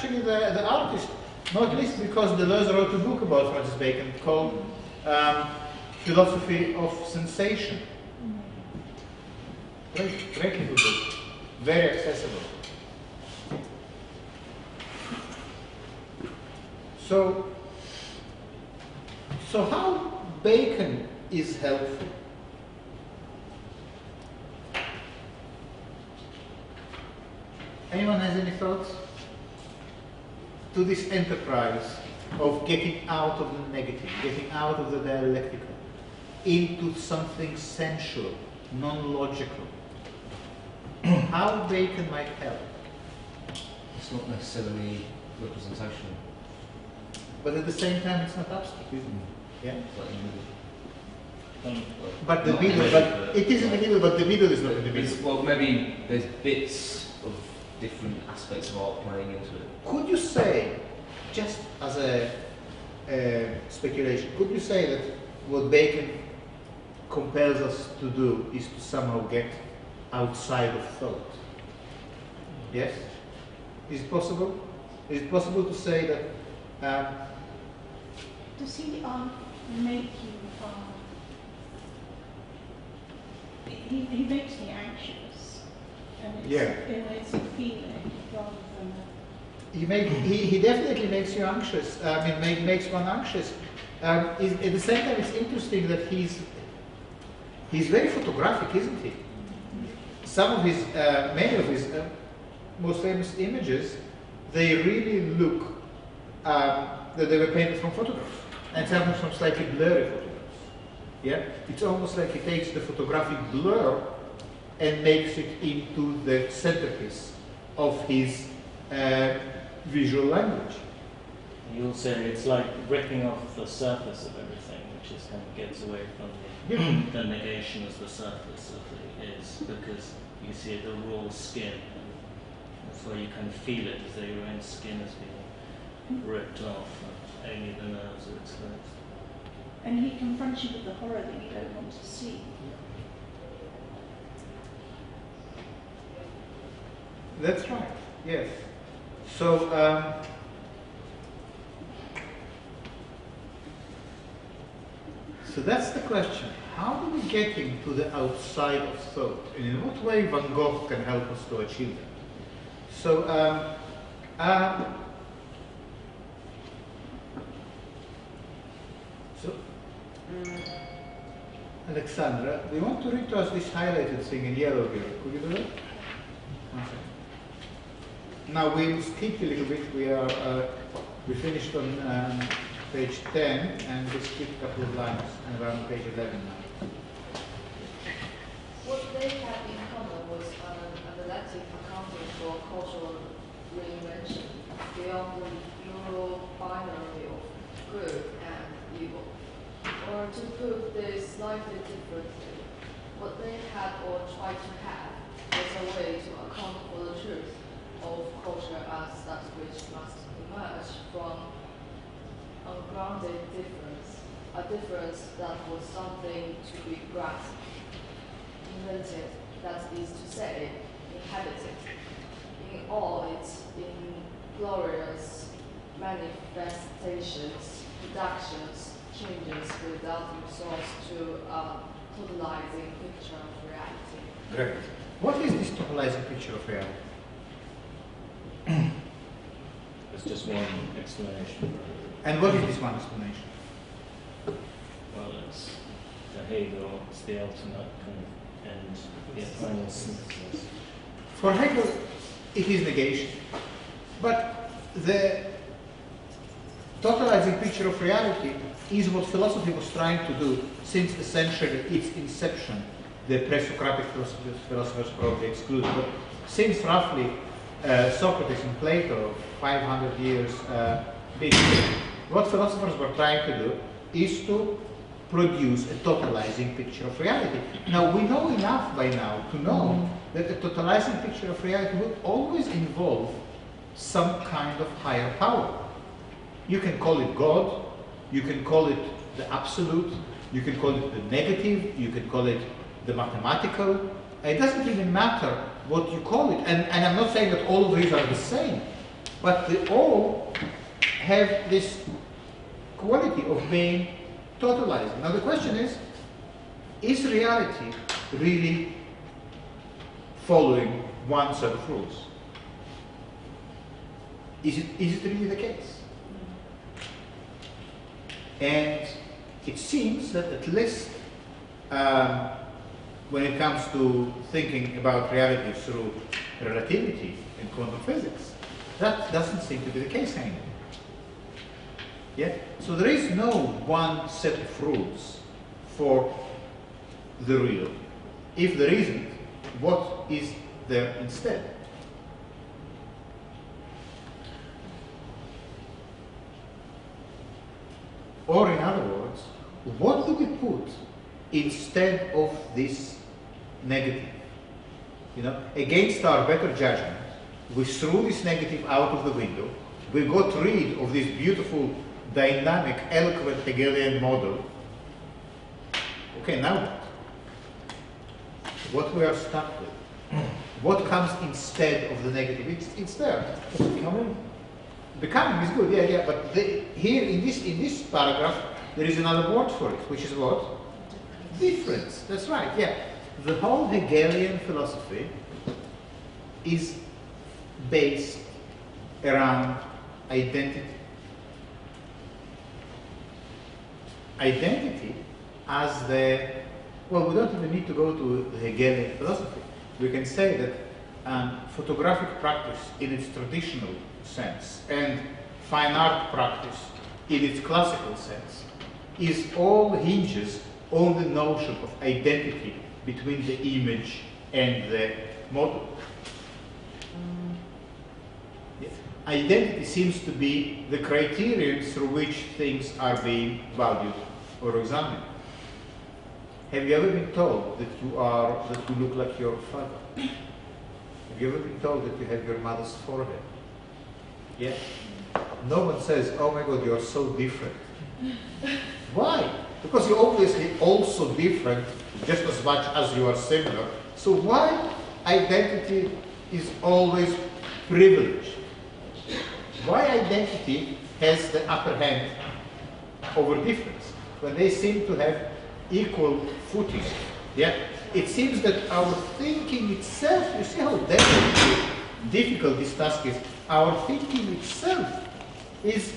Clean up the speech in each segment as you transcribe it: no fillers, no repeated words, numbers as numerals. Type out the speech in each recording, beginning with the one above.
actually the artist, not least because Deleuze wrote a book about Francis Bacon called Philosophy of Sensation. Great little book, very accessible. So how Bacon is helpful? Anyone has any thoughts to this enterprise of getting out of the negative, getting out of the dialectical, into something sensual, non-logical? How Bacon might help? It's not necessarily representational. But at the same time, it's not abstract, isn't it? Yeah? But the middle, but it is in the middle, but the middle is not in the middle. Well, maybe there's bits of different aspects of art playing into it. Could you say, just as a speculation, could you say that what Bacon compels us to do is to somehow get outside of thought? Yes? Is it possible? Is it possible to say that? Does he make you? He makes me anxious, and it's a feeling rather than a. He definitely makes you anxious. I mean, makes one anxious. At the same time, it's interesting that he's very photographic, isn't he? Some of his, many of his most famous images, they really look that they were painted from photographs, and sometimes from slightly blurry photographs. Yeah, it's almost like he takes the photographic blur and makes it into the centerpiece of his visual language. You'll say it's like ripping off the surface of everything, which is kind of gets away from the negation as the surface of it is, because you see the raw skin, and that's why you kind of feel it as though your own skin is being ripped off, and only the nerves are exposed. And he confronts you with the horror that you don't want to see. That's right, yes. So, so that's the question. How do we get into the outside of thought? And in what way Van Gogh can help us to achieve that? So, Alexandra, we want to read to us this highlighted thing in yellow here. Could you do that? One second. Now we'll skip a little bit. We finished on page 10 and we skipped a couple of lines and we're on page 11 now. What they had in common was an analytic accounting for cultural reinvention beyond the Euro binary of good and evil. Or to put this slightly differently, what they had or tried to have was a way to account for the truth of culture as that which must emerge from ungrounded difference, a difference that was something to be grasped, invented, that is to say, inhabited, in all its inglorious manifestations, productions, changes without resource to a totalizing picture of reality. Great. What is this totalizing picture of reality? There's just one explanation. And what is this one explanation? Well, it's the Hegel, it's the ultimate kind of end, the final synthesis. For Hegel, it is negation. But the totalizing picture of reality is what philosophy was trying to do since essentially its inception. The pre-Socratic philosophers probably excluded, but since roughly Socrates and Plato, 500 years BC, what philosophers were trying to do is to produce a totalizing picture of reality. Now, we know enough by now to know that a totalizing picture of reality will always involve some kind of higher power. You can call it God, you can call it the absolute, you can call it the negative, you can call it the mathematical. It doesn't even matter what you call it. And I'm not saying that all of these are the same. But they all have this quality of being totalizing. Now the question is reality really following one set of rules? Is it really the case? And it seems that at least when it comes to thinking about reality through relativity and quantum physics, that doesn't seem to be the case anymore. Yeah? So there is no one set of rules for the real. If there isn't, what is there instead? Or in other words, what do we put instead of this negative? You know, against our better judgment, we threw this negative out of the window. We got rid of this beautiful, dynamic, eloquent Hegelian model. Okay, now what? What we are stuck with? What comes instead of the negative? It's there. Becoming? Becoming is good, yeah. But here in this paragraph, there is another word for it, which is what? Difference. That's right, yeah. The whole Hegelian philosophy is based around identity. Identity as well, we don't even need to go to the Hegelian philosophy. We can say that photographic practice in its traditional sense and fine art practice in its classical sense is all hinges on the notion of identity between the image and the model. Identity seems to be the criterion through which things are being valued or examined. Have you ever been told that you look like your father? Have you ever been told that you have your mother's forehead? Yeah? No one says, oh my God, you are so different. Why? Because you're obviously also different just as much as you are similar. So why identity is always privileged? Why identity has the upper hand over difference when they seem to have equal footing? Yeah? It seems that our thinking itself, you see how difficult this task is, our thinking itself is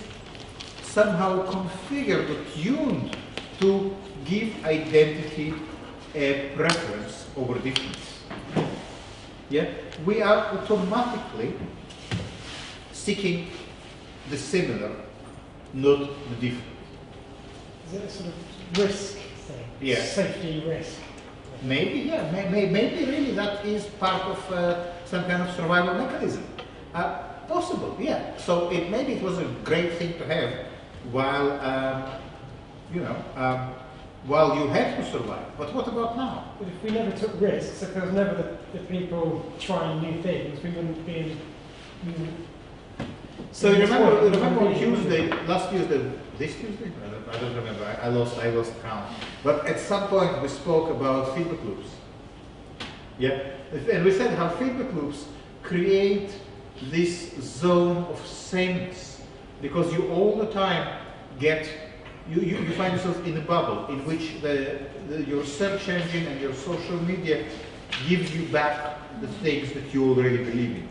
somehow configured or tuned to give identity a preference over difference. Yeah? We are automatically seeking the similar, not the different. Is it a sort of risk thing? Yeah. Safety risk? Maybe, yeah. Maybe really that is part of some kind of survival mechanism. Possible, yeah. So maybe it was a great thing to have while, while you had to survive. But what about now? But if we never took risks, if there was never the people trying new things, we wouldn't be in. So you remember on Tuesday, last Tuesday, this Tuesday? I don't remember. I lost count. But at some point we spoke about feedback loops. Yeah, and we said how feedback loops create this zone of sameness because you all the time get you find yourself in a bubble in which your search engine and your social media gives you back the things that you already believe in.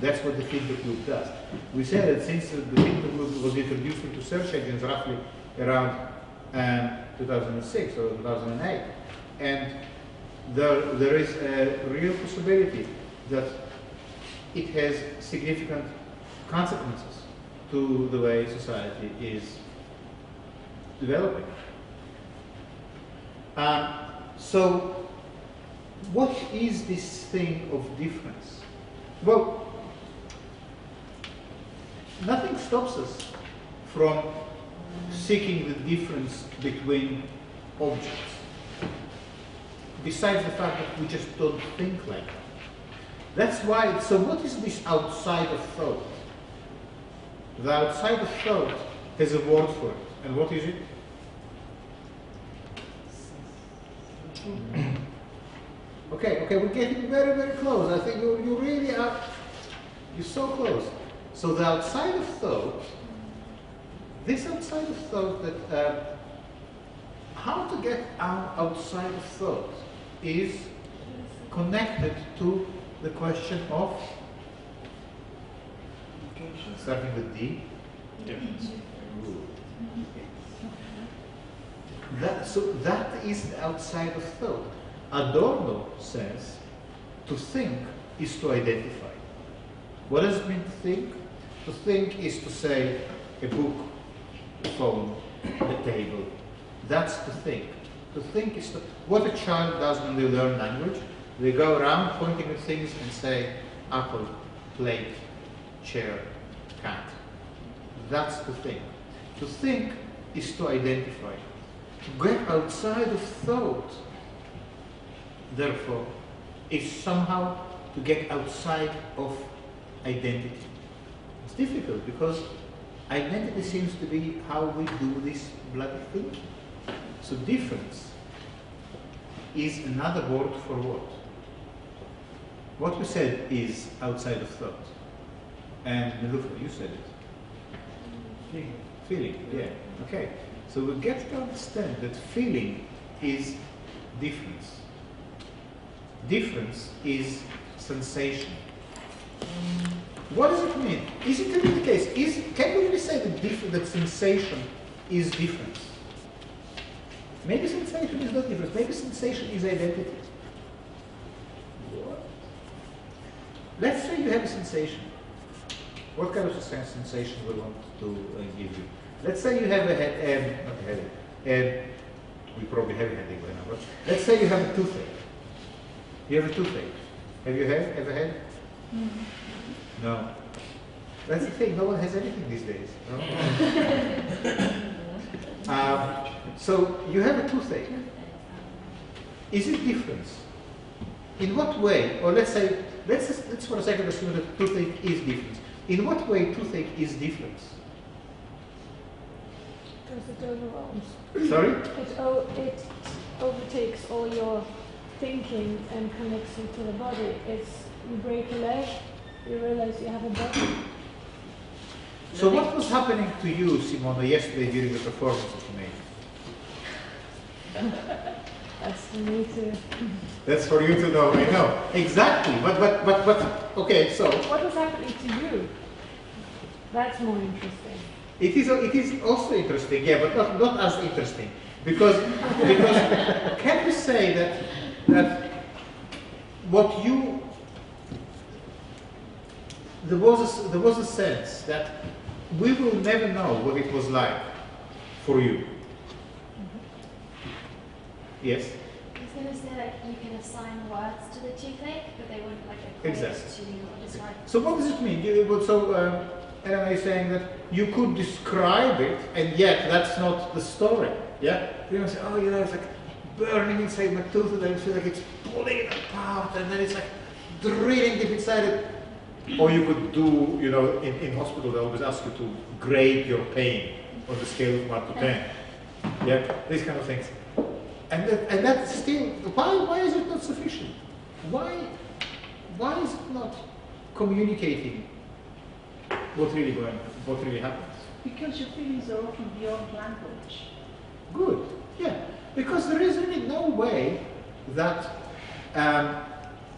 That's what the feedback loop does. We said that since the feedback loop was introduced into search engines roughly around 2006 or 2008, and there is a real possibility that it has significant consequences to the way society is developing. So, what is this thing of difference? Well, nothing stops us from seeking the difference between objects, besides the fact that we just don't think like that. That's why, so what is this outside of thought? The outside of thought has a word for it. And what is it? Okay, we're getting very, very close. I think you really are, you're so close. So the outside of thought, this outside of thought that, how to get outside of thought is connected to the question of, starting with D, Difference. So that is the outside of thought. Adorno says to think is to identify. What does it mean to think? To think is to say a book, a phone, a table. That's to think. To think is what a child does when they learn language. They go around pointing at things and say apple, plate, chair, cat. That's to think. To think is to identify. To get outside of thought, therefore, is somehow to get outside of identity. It's difficult because identity seems to be how we do this bloody thing. So difference is another word for what? What we said is outside of thought. And Nilufer, you said it. Feeling, yeah. Okay. So we get to understand that feeling is difference. Difference is sensation. What does it mean? Is it really the case? Can we really say that sensation is difference? Maybe sensation is not difference. Maybe sensation is identity. What? Let's say you have a sensation. What kind of sensation we want to give you? Let's say you have a head, not a headache. We probably have a headache by now, but let's say you have a toothache. You have a toothache. Have you ever had? No. That's the thing, no one has anything these days. No? So you have a toothache. Is it difference? In what way? Or let's for a second assume that toothache is difference. In what way toothache is difference? Because it overwhelms. Sorry? It overtakes all your thinking and connects you to the body. You break a leg, you realize you have a body. So what was happening to you, Simona, yesterday during the performance that you made? That's for me to. That's for you to know. I know exactly. But okay. So what was happening to you? That's more interesting. It is also interesting, yeah, but not as interesting because can we say that what you there was a sense that we will never know what it was like for you. Yes. I was going to say that you can assign words to the toothache, but they wouldn't like equate Exactly. to describe. So what does it mean? Elena is saying that you could describe it, and yet that's not the story. Yeah? You say, oh, it's like burning inside my tooth, and I feel like it's pulling it apart, and then it's like drilling deep inside it. Or you could do, in hospital they always ask you to grade your pain on the scale of 1 to 10. Yeah? These kind of things. And that's still, why is it not sufficient? Why is it not communicating what really happens? Because your feelings are often beyond language. Good, yeah. Because there is really no way that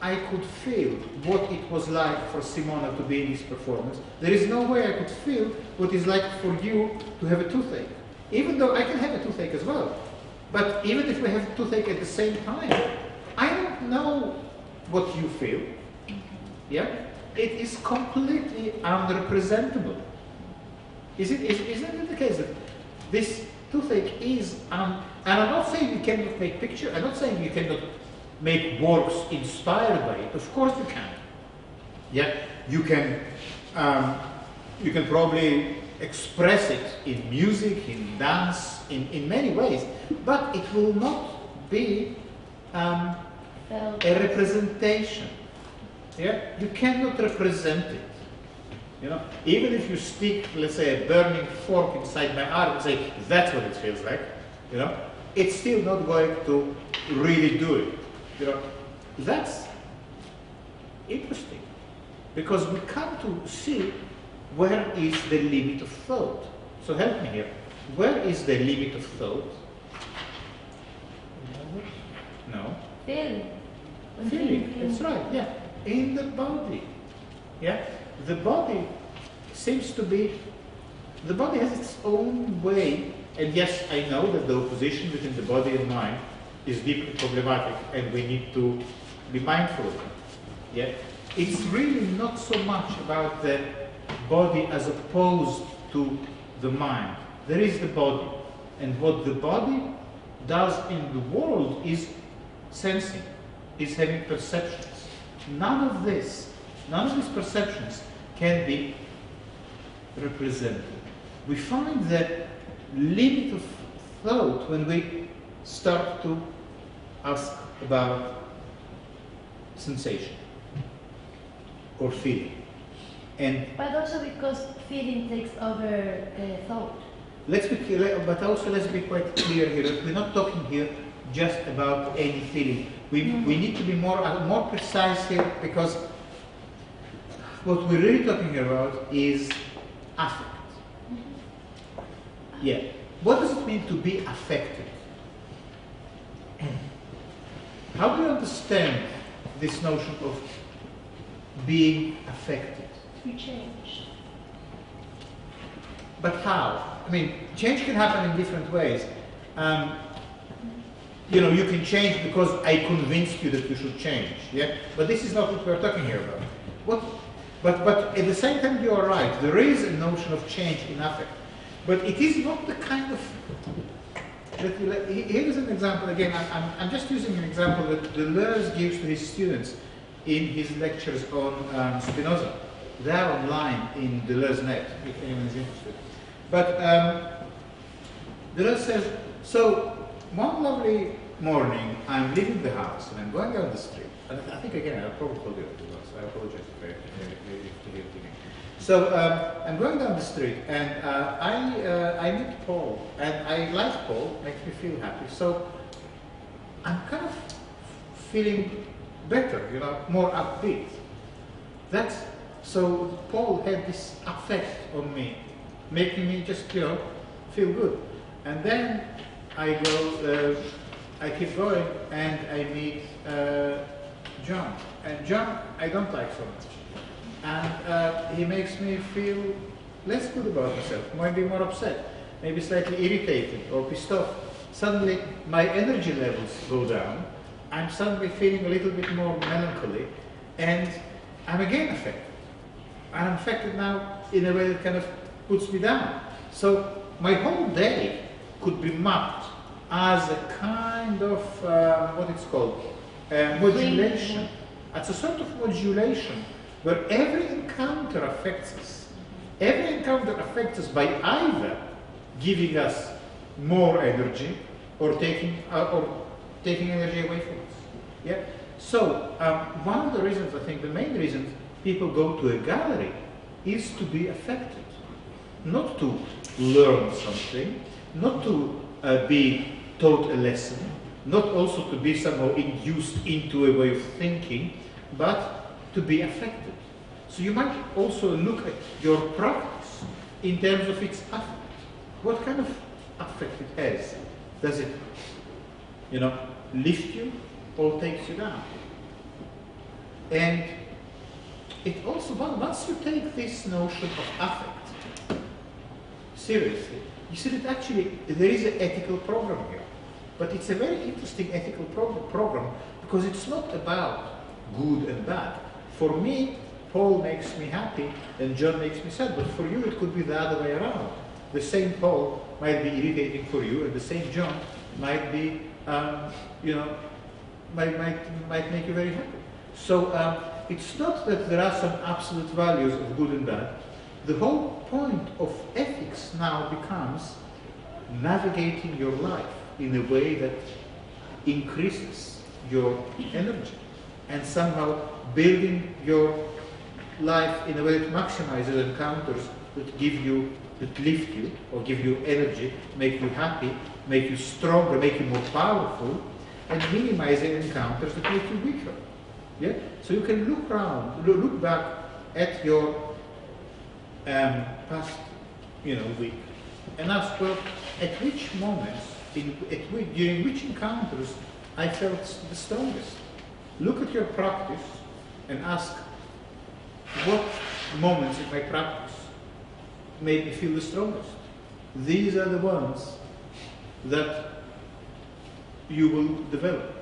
I could feel what it was like for Simona to be in this performance. There is no way I could feel what it's like for you to have a toothache. Even though I can have a toothache as well. But even if we have a toothache at the same time, I don't know what you feel. Yeah? It is completely unrepresentable. Isn't it the case that this toothache is, and I'm not saying you cannot make pictures, I'm not saying you cannot make works inspired by it. Of course you can. Yeah? You can probably express it in music, in dance, in many ways, but it will not be a representation. Yeah? You cannot represent it. Even if you stick, let's say, a burning fork inside my arm and say, that's what it feels like, it's still not going to really do it. That's interesting. Because we come to see where is the limit of thought? So help me here. Where is the limit of thought? No. Feeling. When Feeling, that's right, yeah. In the body. Yeah? The body seems to be, the body has its own way, and yes, I know that the opposition between the body and mind is deeply problematic, and we need to be mindful of it. Yeah? It's really not so much about the body as opposed to the mind. There is the body, and what the body does in the world is sensing, is having perceptions. None of these perceptions can be represented. We find the limit of thought when we start to ask about sensation or feeling. And But also because feeling takes over thought. let's be clear, but also let's be quite clear here. We're not talking here just about any feeling. We need to be more precise here, because what we're really talking here about is affect. Yeah. What does it mean to be affected? How do you understand this notion of being affected? You change. But how? I mean, change can happen in different ways. You know, you can change because I convinced you that you should change. Yeah. But this is not what we're talking here about. But at the same time, you are right. There is a notion of change in affect, but it is not the kind of. Here is an example again. I'm just using an example that Deleuze gives to his students in his lectures on Spinoza. They are online in Deleuze.net, if anyone is interested. But Deleuze says, so one lovely morning, I'm leaving the house and I'm going down the street. And I think again, I probably told you that, so I apologize if you hear it again. So I'm going down the street and I meet Paul, and I like Paul, makes me feel happy. So I'm kind of feeling better, you know, more upbeat. So Paul had this effect on me, making me just, you know, feel good. And then I keep going and I meet John. And John, I don't like so much. And he makes me feel less good about myself, maybe more upset, maybe slightly irritated or pissed off. Suddenly my energy levels go down. I'm suddenly feeling a little bit more melancholy, and I'm again affected. And I'm affected now in a way that kind of puts me down. So my whole day could be mapped as a kind of, what it's called, modulation. It's a sort of modulation where every encounter affects us. Every encounter affects us by either giving us more energy or taking energy away from us. Yeah. So one of the reasons, I think, the main reasons people go to a gallery is to be affected, not to learn something, not to be taught a lesson, not also to be somehow induced into a way of thinking, but to be affected. So you might also look at your practice in terms of its affect. What kind of affect it has? Does it, you know, lift you or takes you down? And it also, once you take this notion of affect seriously, you see that actually there is an ethical program here. But it's a very interesting ethical program because it's not about good and bad. For me, Paul makes me happy and John makes me sad, but for you it could be the other way around. The same Paul might be irritating for you, and the same John might be, you know, might make you very happy. So it's not that there are some absolute values of good and bad. The whole point of ethics now becomes navigating your life in a way that increases your energy and somehow building your life in a way that maximizes encounters that give you, that lift you or give you energy, make you happy, make you stronger, make you more powerful, and minimizing encounters that make you weaker. Yeah? So you can look around, look back at your past, week, and ask, well, at which moments, during which encounters I felt the strongest. Look at your practice and ask, what moments in my practice made me feel the strongest? These are the ones that you will develop.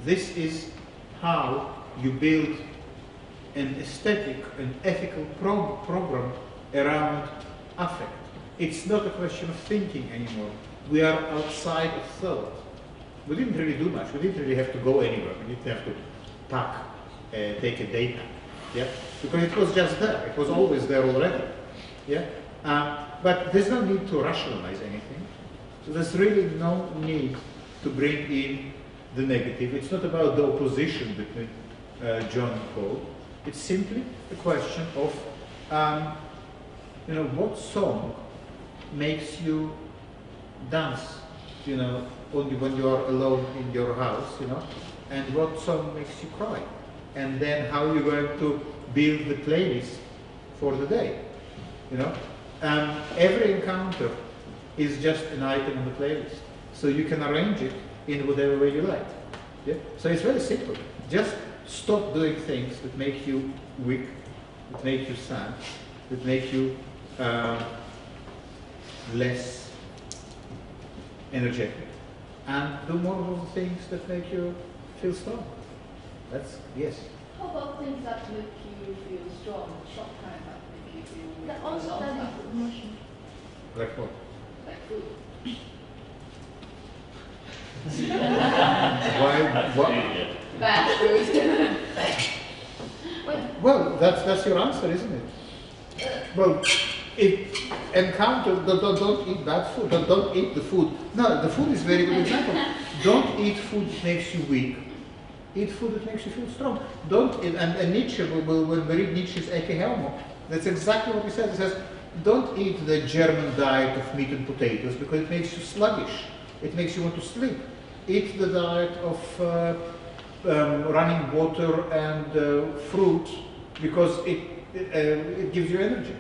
This is how you build an aesthetic and ethical program around affect. It's not a question of thinking anymore. We are outside of thought. We didn't really do much. We didn't really have to go anywhere. We didn't have to pack, take a day pack, yeah? Because it was just there. It was always there already, yeah? But there's no need to rationalize anything. So there's really no need to bring in the negative. It's not about the opposition between John and Paul. It's simply a question of, what song makes you dance, only when you are alone in your house, and what song makes you cry, and then how you're going to build the playlist for the day, Every encounter is just an item on the playlist, so you can arrange it in whatever way you like. Yeah? So it's very simple. Just stop doing things that make you weak, that make you sad, that make you less energetic, and do more of the things that make you feel strong. That's, yes. How about things that make you feel strong, short time that make you feel That also long that time? is emotion. Like what? Like food. Why? What? Bad food. Well, that's your answer, isn't it? Well, if encounter, don't eat bad food. Don't eat the food. No, the food is a very good example. Don't eat food that makes you weak. Eat food that makes you feel strong. Don't eat, and Nietzsche, when we read Nietzsche's Ecce Homo, that's exactly what he says. He says, don't eat the German diet of meat and potatoes because it makes you sluggish. It makes you want to sleep. Eat the diet of running water and fruit because it gives you energy.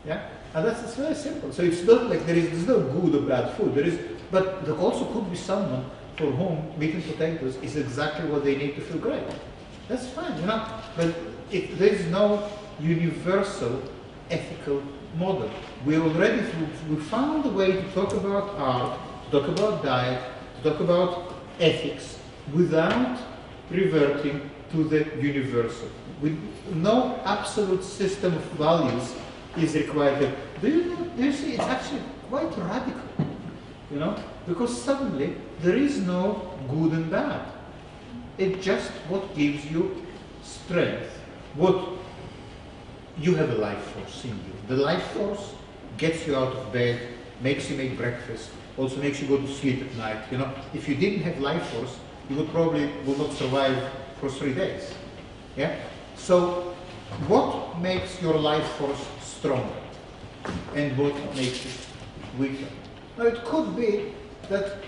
Yeah, and that's very simple. So it's not like there's no good or bad food. But there also could be someone for whom meat and potatoes is exactly what they need to feel great. That's fine, But there is no universal ethical model. We found a way to talk about art, to talk about diet, to talk about ethics without reverting to the universal. With no absolute system of values is required. Do you see? It's actually quite radical, because suddenly there is no good and bad. It's just what gives you strength. What you have a life force in you. The life force gets you out of bed, makes you make breakfast, also makes you go to sleep at night. If you didn't have life force, you would probably not survive for 3 days. Yeah. So, what makes your life force stronger, and what makes it weaker? Now, it could be that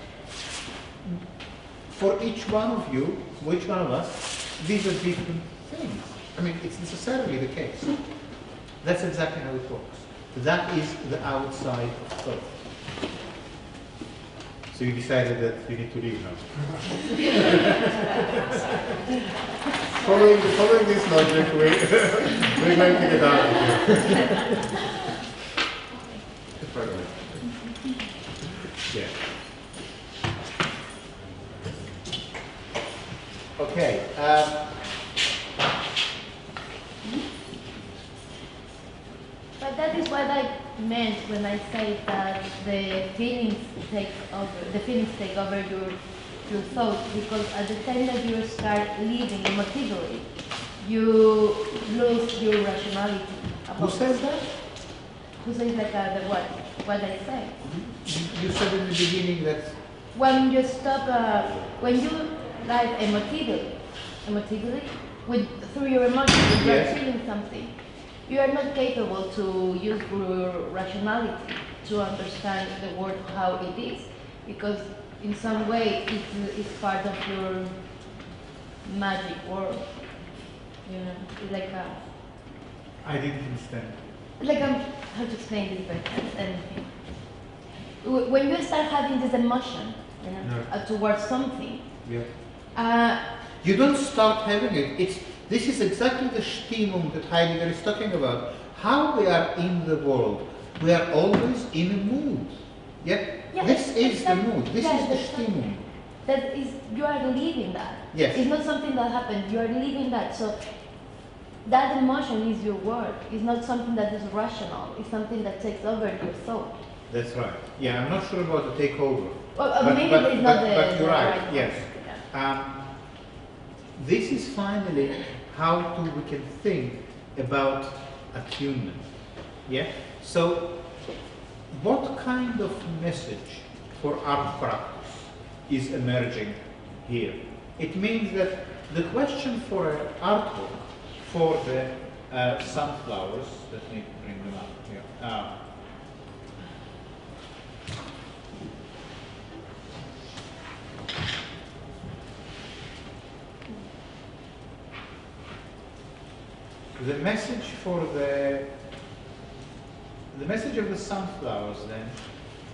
for each one of you, for each one of us, these are different things. I mean, it's necessarily the case. That's exactly how it works. That is the outside of thought. So you decided that you need to leave now. following this logic, we're going to get out of here. Yeah. Okay. But that is what I meant when I say that the feelings take over your thoughts, because at the time that you start living emotively, you lose your rationality. Who says that? Who says like what I say? You said in the beginning that when you stop, when you live emotively, through your emotions, you Yes. are feeling something. You are not capable to use your rationality to understand the world how it is, because in some way it's part of your magic world. It's like a. I didn't understand. like how to explain this better? When you start having this emotion, you know, towards something, you don't start having it. This is exactly the Stimmung that Heidegger is talking about. How we are in the world. We are always in a mood. This is the mood. This is the Stimmung. That is, you are living that. Yes. It's not something that happened. You are living that. So that emotion is your word. It's not something that is rational. It's something that takes over your thought. That's right. Yeah, I'm not sure about the takeover. Well, maybe it's not the. But you're right. Right Yes. Yeah. This is finally how we can think about attunement. Yeah. So, what kind of message for art practice is emerging here? It means that the question for an artwork for the sunflowers. Let me bring them up here. The message for the message of the sunflowers then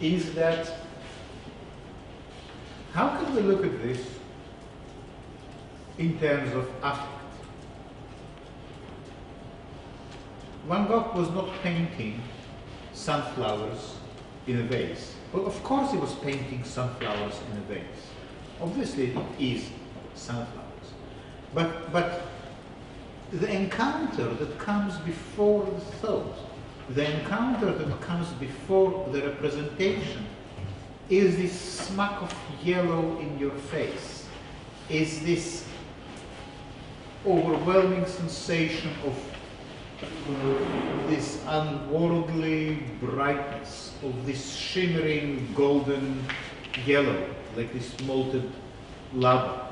is that how can we look at this in terms of affect? Van Gogh was not painting sunflowers in a vase. Well, of course he was painting sunflowers in a vase. Obviously it is sunflowers. But the encounter that comes before the thought, the encounter that comes before the representation, is this smack of yellow in your face, is this overwhelming sensation of this unworldly brightness, of this shimmering golden yellow, like this molten lava.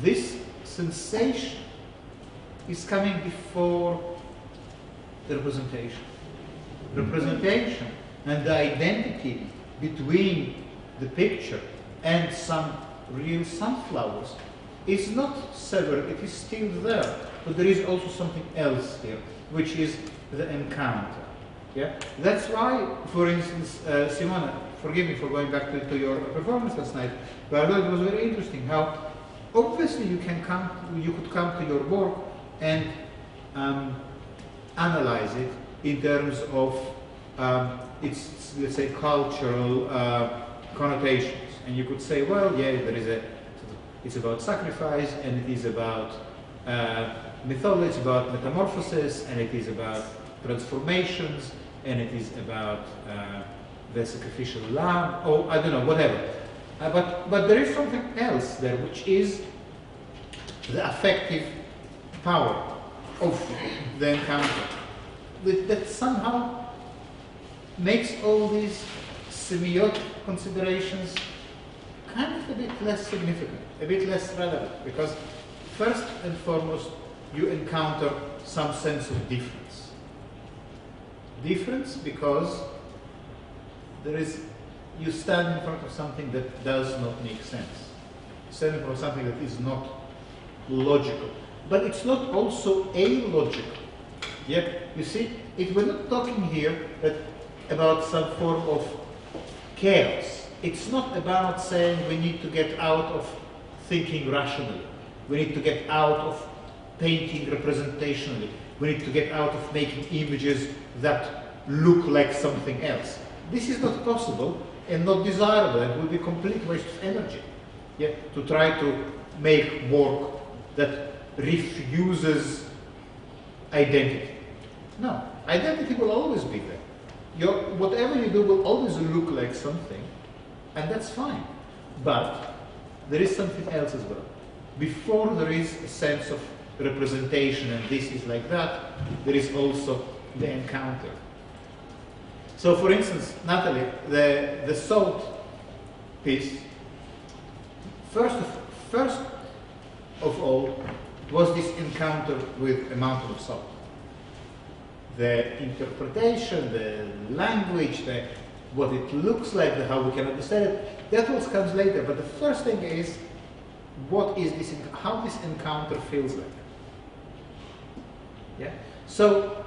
This sensation is coming before the representation. Representation and the identity between the picture and some real sunflowers is not severed, it is still there. But there is also something else here, which is the encounter. Yeah? That's why, for instance, Simona, forgive me for going back to your performance last night, but I thought it was very interesting how obviously you could come to your work and analyze it in terms of its, let's say, cultural connotations. And you could say, well, yeah, it's about sacrifice, and it is about mythology, it's about metamorphosis, and it is about transformations, and it is about the sacrificial lamb, or I don't know, whatever. But there is something else there, which is the affective power of the encounter that somehow makes all these semiotic considerations kind of a bit less significant, a bit less relevant, because first and foremost you encounter some sense of difference. Difference because you stand in front of something that does not make sense. You stand in front of something that is not logical. But it's not also illogical. Yeah? You see, we're not talking here about some form of chaos. It's not about saying we need to get out of thinking rationally. We need to get out of painting representationally. We need to get out of making images that look like something else. This is not possible and not desirable, and would be a complete waste of energy. Yeah? To try to make work that refuses identity. No, identity will always be there. Whatever you do will always look like something, and that's fine. But there is something else as well. Before there is a sense of representation, and this is like that, there is also the encounter. So, for instance, Natalie, the salt piece, first of all, was this encounter with a mountain of salt. The interpretation, the language, what it looks like, how we can understand it, that all comes later. But the first thing is, what is this? How this encounter feels like. Yeah. So